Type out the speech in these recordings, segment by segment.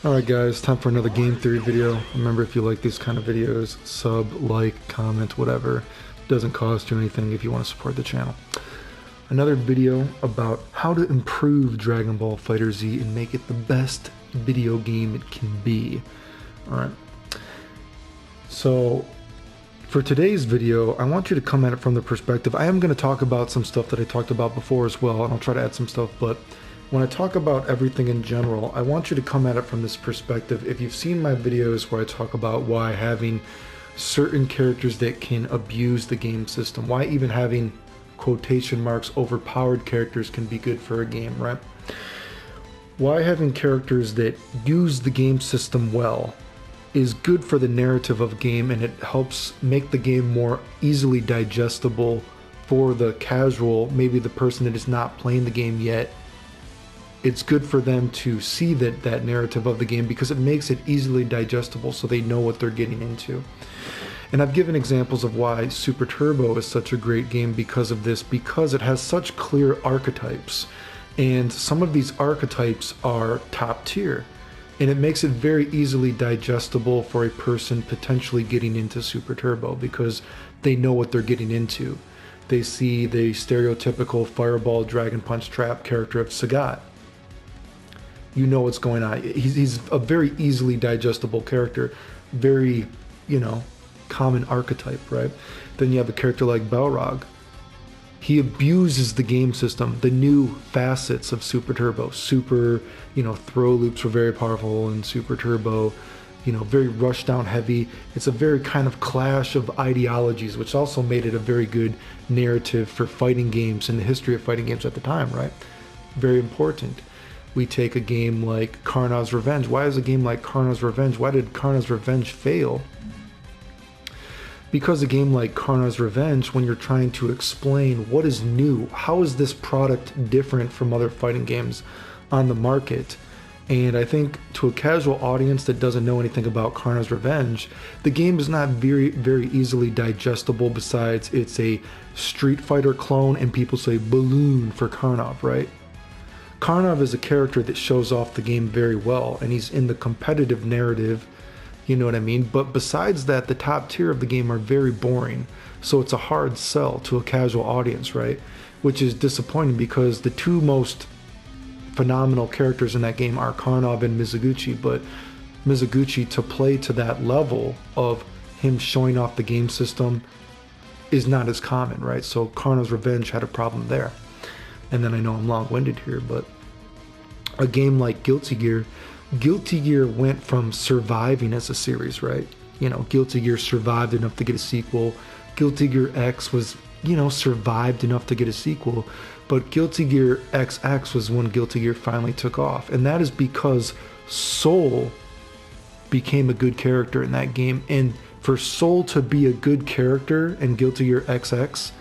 Alright guys, time for another game theory video. Remember, if you like these kind of videos, sub, like, comment, whatever. Doesn't cost you anything if you want to support the channel. Another video about how to improve Dragon Ball FighterZ and make it the best video game it can be. Alright. So, for today's video, I want you to come at it from the perspective. I am going to talk about some stuff that I talked about before as well, and I'll try to add some stuff, but when I talk about everything in general, I want you to come at it from this perspective. If you've seen my videos where I talk about why having certain characters that can abuse the game system, why even having quotation marks overpowered characters can be good for a game, right? Why having characters that use the game system well is good for the narrative of a game, and it helps make the game more easily digestible for the casual, maybe the person that is not playing the game yet. It's good for them to see that narrative of the game because it makes it easily digestible so they know what they're getting into. And I've given examples of why Super Turbo is such a great game because of this, because it has such clear archetypes. And some of these archetypes are top tier. And it makes it very easily digestible for a person potentially getting into Super Turbo because they know what they're getting into. They see the stereotypical Fireball Dragon Punch Trap character of Sagat. You know what's going on. He's a very easily digestible character, very, common archetype, right? Then you have a character like Balrog. He abuses the game system, the new facets of Super Turbo. Super, throw loops were very powerful in Super Turbo, very rushdown heavy. It's a very kind of clash of ideologies, which also made it a very good narrative for fighting games in the history of fighting games at the time, right? Very important. We take a game like Karna's Revenge. Why is a game like Karna's Revenge? Why did Karna's Revenge fail? Because a game like Karna's Revenge, when you're trying to explain what is new, how is this product different from other fighting games on the market? And I think to a casual audience that doesn't know anything about Karna's Revenge, the game is not very, very easily digestible. Besides, it's a Street Fighter clone, and people say balloon for Karnov, right? Karnov is a character that shows off the game very well, and he's in the competitive narrative, you know what I mean? But besides that, the top tier of the game are very boring, so it's a hard sell to a casual audience, right? Which is disappointing because the two most phenomenal characters in that game are Karnov and Mizuguchi, but Mizuguchi, to play to that level of him showing off the game system, is not as common, right? So Karna's Revenge had a problem there. And then I know I'm long-winded here, but a game like Guilty Gear went from surviving as a series, right? Guilty Gear survived enough to get a sequel. Guilty Gear X was, survived enough to get a sequel. But Guilty Gear XX was when Guilty Gear finally took off. And that is because Soul became a good character in that game. And for Soul to be a good character in Guilty Gear XX,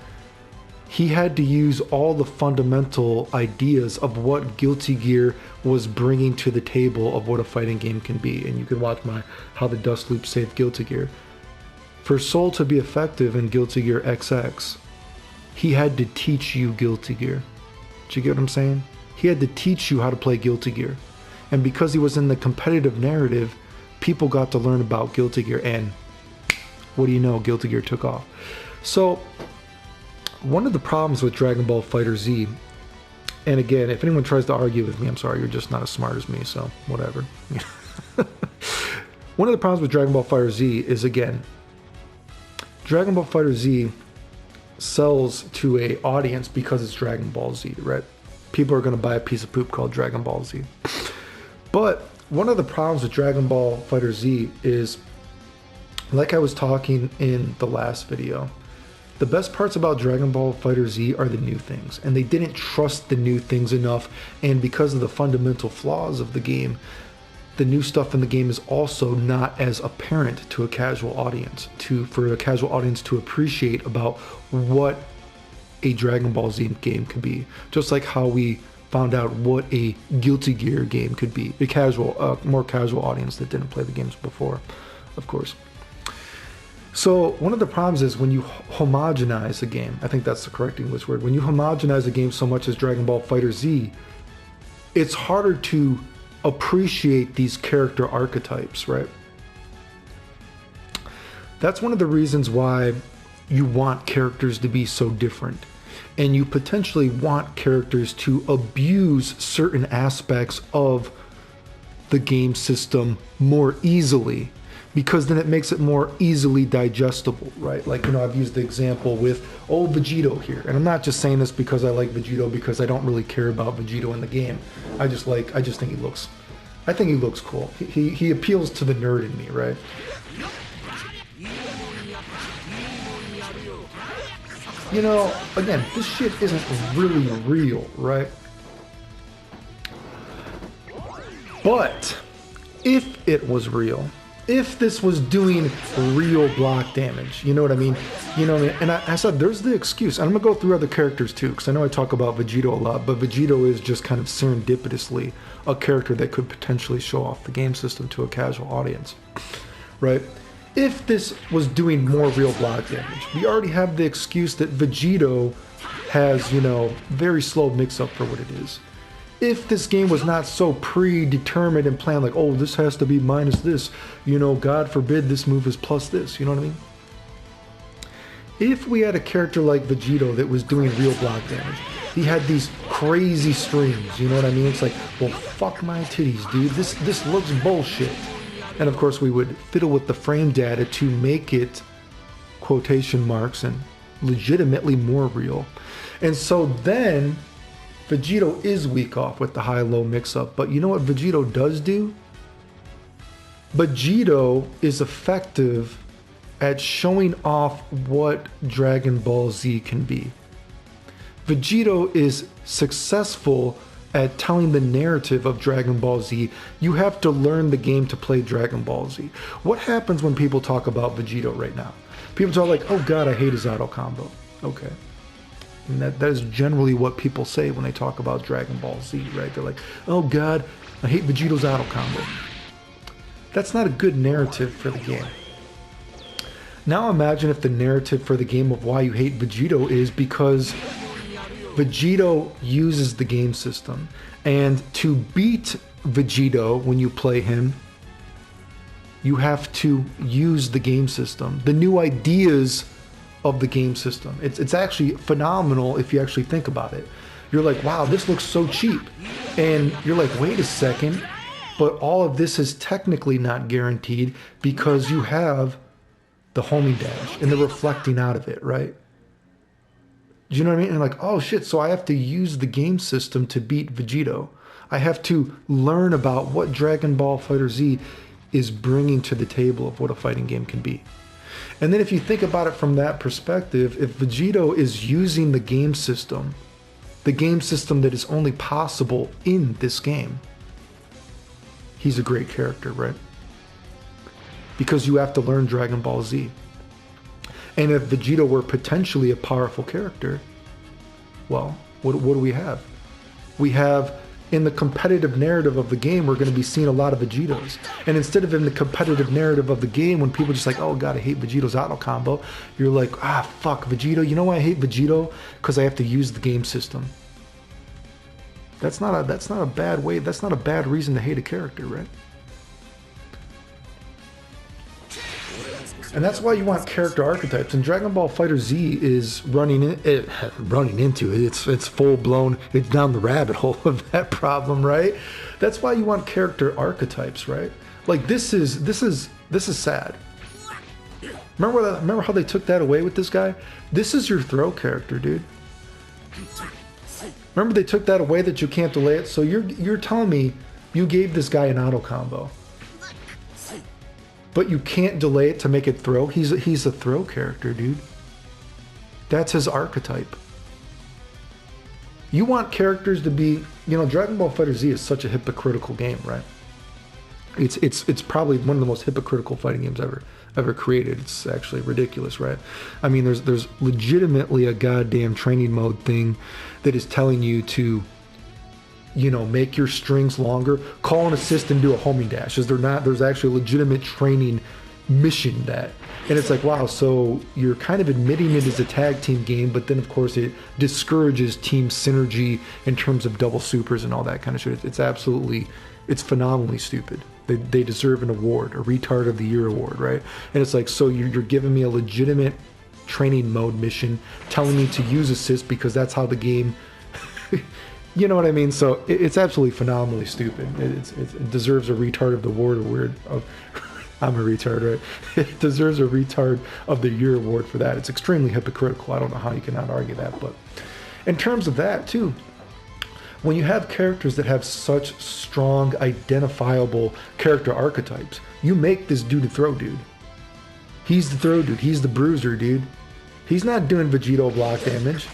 he had to use all the fundamental ideas of what Guilty Gear was bringing to the table of what a fighting game can be. And you can watch my How the Dust Loop Saved Guilty Gear. For Soul to be effective in Guilty Gear XX, he had to teach you Guilty Gear. Do you get what I'm saying? He had to teach you how to play Guilty Gear. And because he was in the competitive narrative, people got to learn about Guilty Gear, and what do you know, Guilty Gear took off. So one of the problems with Dragon Ball FighterZ, and again, if anyone tries to argue with me, I'm sorry, you're just not as smart as me, so whatever. One of the problems with Dragon Ball FighterZ is, again, Dragon Ball FighterZ sells to a audience because it's Dragon Ball Z, right? People are going to buy a piece of poop called Dragon Ball Z. But one of the problems with Dragon Ball FighterZ is, like I was talking in the last video, the best parts about Dragon Ball FighterZ are the new things, and they didn't trust the new things enough, and because of the fundamental flaws of the game, the new stuff in the game is also not as apparent to a casual audience, for a casual audience to appreciate about what a Dragon Ball Z game could be. Just like how we found out what a Guilty Gear game could be. A more casual audience that didn't play the games before, of course. So one of the problems is when you homogenize a game, I think that's the correct English word, when you homogenize a game so much as Dragon Ball FighterZ, it's harder to appreciate these character archetypes, right? That's one of the reasons why you want characters to be so different. And you potentially want characters to abuse certain aspects of the game system more easily, because then it makes it more easily digestible, right? Like, you know, I've used the example with, Vegito here. And I'm not just saying this because I like Vegito, because I don't really care about Vegito in the game. I just think he looks cool. He appeals to the nerd in me, right? You know, again, this shit isn't really real, right? But if it was real, if this was doing real block damage, you know what I mean? You know what I mean? And I said, there's the excuse. And I'm going to go through other characters too, because I know I talk about Vegito a lot, but Vegito is just kind of serendipitously a character that could potentially show off the game system to a casual audience, right? If this was doing more real block damage, we already have the excuse that Vegito has, you know, very slow mix-up for what it is. If this game was not so predetermined and planned, like, this has to be minus this, you know, God forbid this move is plus this, you know what I mean? If we had a character like Vegito that was doing real block damage, he had these crazy strings, you know what I mean? It's like, well, fuck my titties, dude. This looks bullshit. And of course we would fiddle with the frame data to make it, quotation marks, and legitimately more real. And so then Vegito is weak off with the high-low mix-up. But you know what Vegito does do? Vegito is effective at showing off what Dragon Ball Z can be. Vegito is successful at telling the narrative of Dragon Ball Z. You have to learn the game to play Dragon Ball Z. What happens when people talk about Vegito right now? People talk like, oh god, I hate his auto combo. Okay. And that is generally what people say when they talk about Dragon Ball Z, right? They're like, oh god, I hate Vegito's auto combo. That's not a good narrative for the game. Now imagine if the narrative for the game of why you hate Vegito is because Vegito uses the game system. And to beat Vegito when you play him, you have to use the game system. The new ideas of the game system. It's actually phenomenal if you actually think about it. You're like, wow, this looks so cheap. And you're like, wait a second, but all of this is technically not guaranteed because you have the homing dash and the reflecting out of it, right? Do you know what I mean? And like, oh shit, so I have to use the game system to beat Vegito. I have to learn about what Dragon Ball FighterZ is bringing to the table of what a fighting game can be. And then if you think about it from that perspective, if Vegito is using the game system that is only possible in this game, he's a great character, right? Because you have to learn Dragon Ball Z. And if Vegito were potentially a powerful character, well, what do we have? We have, in the competitive narrative of the game, we're going to be seeing a lot of Vegitos. And instead of in the competitive narrative of the game, when people just like, oh god, I hate Vegito's auto combo, you're like, fuck Vegito. You know why I hate Vegito? Because I have to use the game system. That's not a bad way. That's not a bad reason to hate a character, right? And that's why you want character archetypes. And Dragon Ball FighterZ is running into it. It's full blown. It's down the rabbit hole of that problem, right? That's why you want character archetypes, right? Like this is sad. Remember how they took that away with this guy? This is your throw character, dude. Remember they took that away, that you can't delay it. So you're telling me you gave this guy an auto combo, but you can't delay it to make it throw? He's a throw character, dude. That's his archetype. You want characters to be, you know, Dragon Ball FighterZ is such a hypocritical game, right? It's probably one of the most hypocritical fighting games ever created. It's actually ridiculous, right? I mean, there's legitimately a goddamn training mode thing that is telling you to, you know, make your strings longer, call an assist and do a homing dash. There's actually a legitimate training mission that. And it's like, wow, so you're kind of admitting it as a tag team game, but then of course it discourages team synergy in terms of double supers and all that kind of shit. It's absolutely It's phenomenally stupid. They deserve an award, a retard of the year award, right? And it's like, so you're giving me a legitimate training mode mission, telling me to use assist because that's how the game, you know what I mean? So it's absolutely phenomenally stupid. It deserves a retard of the award. I'm a retard, right? It deserves a retard of the year award for that. It's extremely hypocritical. I don't know how you cannot argue that. But in terms of that too, when you have characters that have such strong, identifiable character archetypes, you make this dude a throw dude. He's the throw dude. He's the bruiser dude. He's not doing Vegito block damage.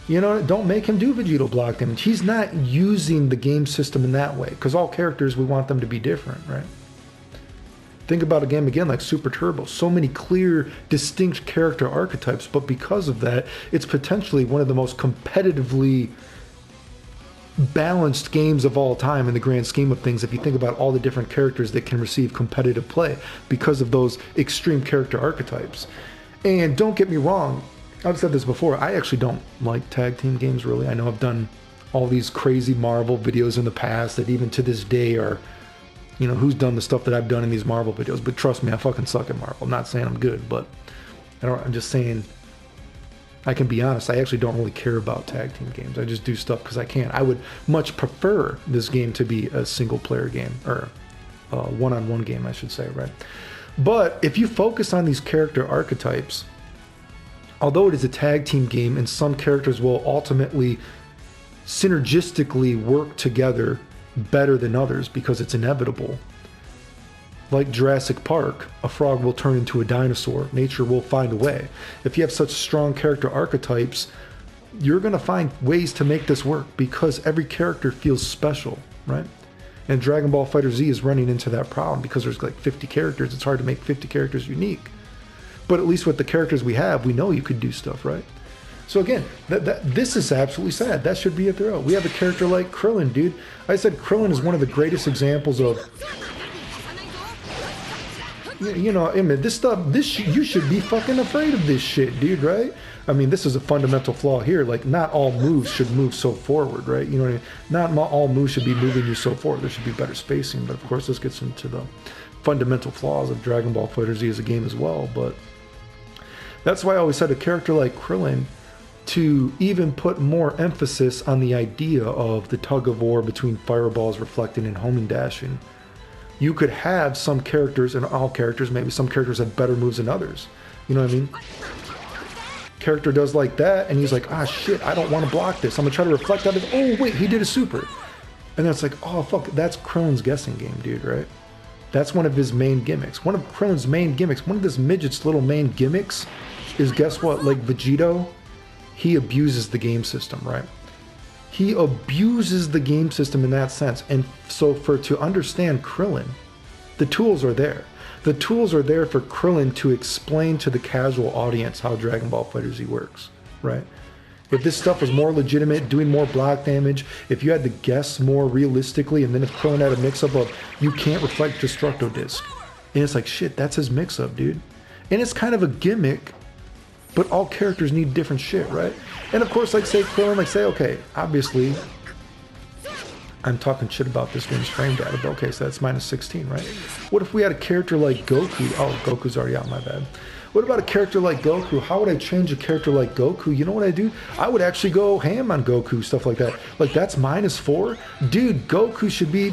You know, don't make him do Vegito block damage. He's not using the game system in that way, because all characters, we want them to be different, right? Think about a game again like Super Turbo. So many clear, distinct character archetypes, but because of that, it's potentially one of the most competitively balanced games of all time in the grand scheme of things, if you think about all the different characters that can receive competitive play because of those extreme character archetypes. And don't get me wrong, I've said this before, I actually don't like tag team games really. I know I've done all these crazy Marvel videos in the past that even to this day are, you know, who's done the stuff that I've done in these Marvel videos, but trust me, I fucking suck at Marvel. I'm not saying I'm good, but I'm just saying, I can be honest, I actually don't really care about tag team games. I just do stuff because I can. I would much prefer this game to be a single player game, or a one-on-one game, I should say, right? But if you focus on these character archetypes, although it is a tag team game and some characters will ultimately synergistically work together better than others because it's inevitable, like Jurassic Park, a frog will turn into a dinosaur. Nature will find a way. If you have such strong character archetypes, you're going to find ways to make this work because every character feels special, right? And Dragon Ball FighterZ is running into that problem because there's like 50 characters. It's hard to make 50 characters unique. But at least with the characters we have, we know you could do stuff, right? So again, this is absolutely sad. That should be a throw. We have a character like Krillin, dude. I said Krillin is one of the greatest examples of, you know, I mean, this stuff, you should be fucking afraid of this shit, dude, right? I mean, this is a fundamental flaw here. Like, not all moves should move so forward, right? You know what I mean? Not all moves should be moving you so forward. There should be better spacing. But of course, this gets into the fundamental flaws of Dragon Ball FighterZ as a game as well. But that's why I always said a character like Krillin, to even put more emphasis on the idea of the tug of war between fireballs reflecting and homing dashing. You could have some characters, and all characters, maybe some characters have better moves than others. You know what I mean? Character does like that, and he's like, ah, shit, I don't want to block this. I'm going to try to reflect out of, oh, wait, he did a super. And then it's like, oh, fuck, that's Krillin's guessing game, dude, right? That's one of his main gimmicks. One of Krillin's main gimmicks, one of this midget's little main gimmicks is, guess what? Like Vegito, he abuses the game system, right? He abuses the game system in that sense. And so to understand Krillin, the tools are there. The tools are there for Krillin to explain to the casual audience how Dragon Ball FighterZ works, right? If this stuff was more legitimate, doing more block damage, if you had to guess more realistically, and then if Krillin had a mix-up of, you can't reflect Destructo Disc. And it's like, shit, that's his mix-up, dude. And it's kind of a gimmick, but all characters need different shit, right? And of course, like say Krillin, like say, okay, obviously, I'm talking shit about this game's frame data, but okay, so that's minus 16, right? What if we had a character like Goku? Oh, Goku's already out, my bad. What about a character like Goku? How would I change a character like Goku? You know what I do? I would actually go ham on Goku, stuff like that. Like, that's minus 4? Dude, Goku should be,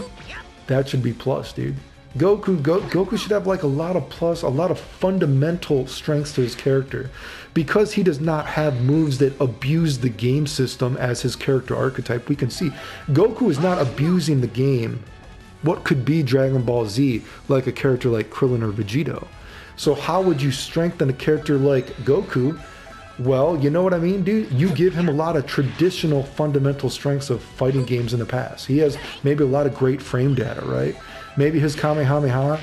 that should be plus, dude. Goku should have like a lot of plus, a lot of fundamental strengths to his character, because he does not have moves that abuse the game system as his character archetype. We can see Goku is not abusing the game. What could be Dragon Ball Z like a character like Krillin or Vegito? So how would you strengthen a character like Goku? Well, you know what I mean, dude? You give him a lot of traditional fundamental strengths of fighting games in the past. He has maybe a lot of great frame data, right? Maybe his Kamehameha,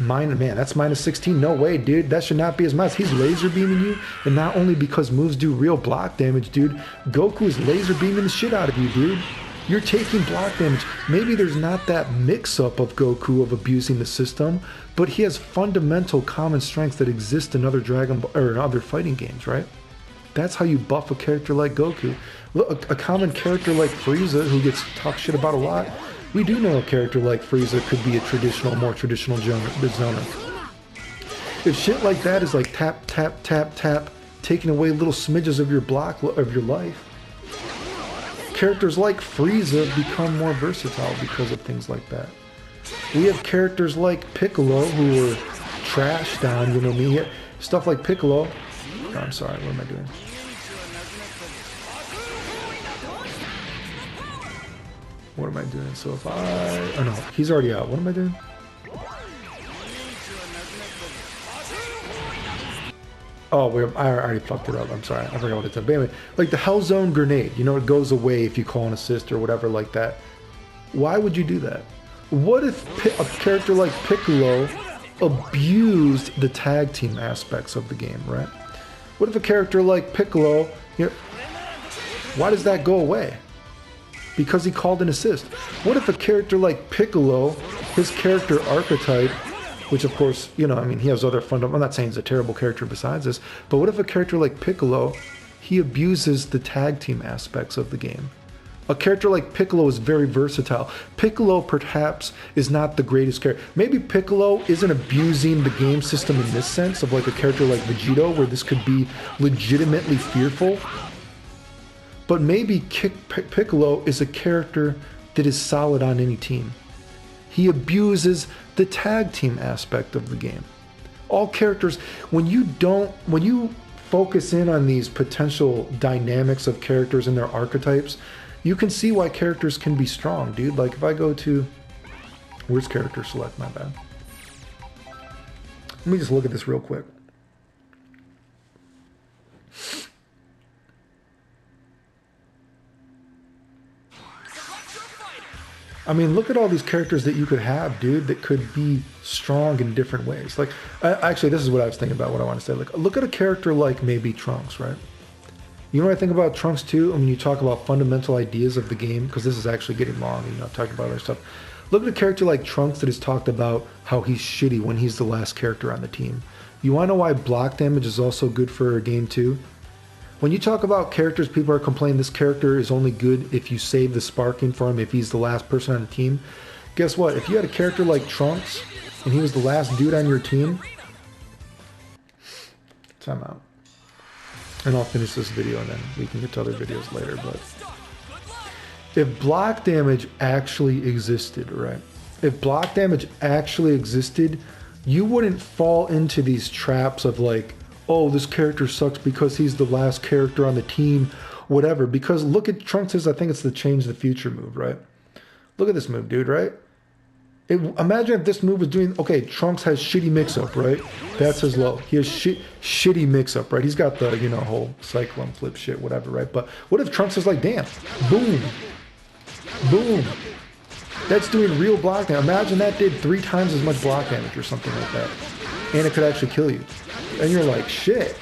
man, that's minus 16. No way, dude. That should not be his mouse. He's laser beaming you, and not only because moves do real block damage, dude. Goku is laser beaming the shit out of you, dude. You're taking block damage. Maybe there's not that mix-up of Goku of abusing the system, but he has fundamental common strengths that exist in other Dragon Ball or in other fighting games, right? That's how you buff a character like Goku. Look, a common character like Frieza, who gets talked shit about a lot. We do know a character like Frieza could be a more traditional zoner. If shit like that is like tap, tap, tap, tap, taking away little smidges of your life, characters like Frieza become more versatile because of things like that. We have characters like Piccolo who were trashed on, you know me, stuff like Piccolo. Oh, I'm sorry, what am I doing? What am I doing? So if oh no, he's already out. What am I doing? Oh, I already fucked it up. I'm sorry. I forgot what it said. But anyway, like the Hell Zone grenade, you know, it goes away if you call an assist or whatever like that. Why would you do that? What if a character like Piccolo abused the tag team aspects of the game, right? What if a character like Piccolo, you know, why does that go away? Because he called an assist. What if a character like Piccolo, his character archetype, which of course, you know, I mean, he has other fundamental, I'm not saying he's a terrible character besides this, but what if a character like Piccolo, he abuses the tag team aspects of the game? A character like Piccolo is very versatile. Piccolo perhaps is not the greatest character. Maybe Piccolo isn't abusing the game system in this sense of like a character like Vegito, where this could be legitimately fearful. But maybe Piccolo is a character that is solid on any team. He abuses the tag team aspect of the game. All characters, when you focus in on these potential dynamics of characters and their archetypes, you can see why characters can be strong, dude. Like if I go to, where's character select, my bad. Let me just look at this real quick. I mean, look at all these characters that you could have, dude, that could be strong in different ways. Like, actually, this is what I was thinking about, what I want to say. Like, look at a character like maybe Trunks, right? You know what I think about Trunks, too? I mean, you talk about fundamental ideas of the game, because this is actually getting long, you know, I've talked about other stuff. Look at a character like Trunks that has talked about how he's shitty when he's the last character on the team. You want to know why block damage is also good for a game, too? When you talk about characters, people are complaining this character is only good if you save the sparking for him, if he's the last person on the team. Guess what? If you had a character like Trunks, and he was the last dude on your team, time out. And I'll finish this video and then we can get to other videos later, but if block damage actually existed, right? If block damage actually existed, you wouldn't fall into these traps of like, oh, this character sucks because he's the last character on the team, whatever. Because look at Trunks' I think it's the change the future move, right? Look at this move, dude, right? Imagine if this move was doing, okay, Trunks has shitty mix-up, right? That's his low. He has shitty mix-up, right? He's got the, you know, whole cyclone flip shit, whatever, right? But what if Trunks is like, damn, boom, boom. That's doing real block damage. Imagine that did 3 times as much block damage or something like that. And it could actually kill you. And you're like, shit.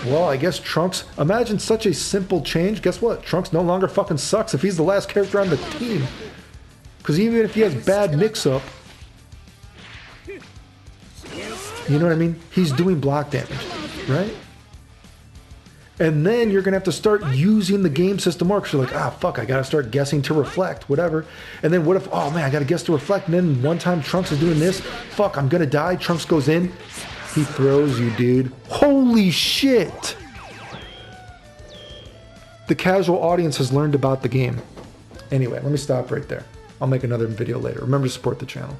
Well, I guess Trunks, imagine such a simple change. Guess what? Trunks no longer fucking sucks if he's the last character on the team. Because even if he has bad mix-up, you know what I mean? He's doing block damage, right? And then you're going to have to start using the game system more because you're like, ah, fuck, I got to start guessing to reflect, whatever. And then what if, oh man, I got to guess to reflect. And then one time Trunks is doing this. Fuck, I'm going to die. Trunks goes in. He throws you, dude. Holy shit. The casual audience has learned about the game. Anyway, let me stop right there. I'll make another video later. Remember to support the channel.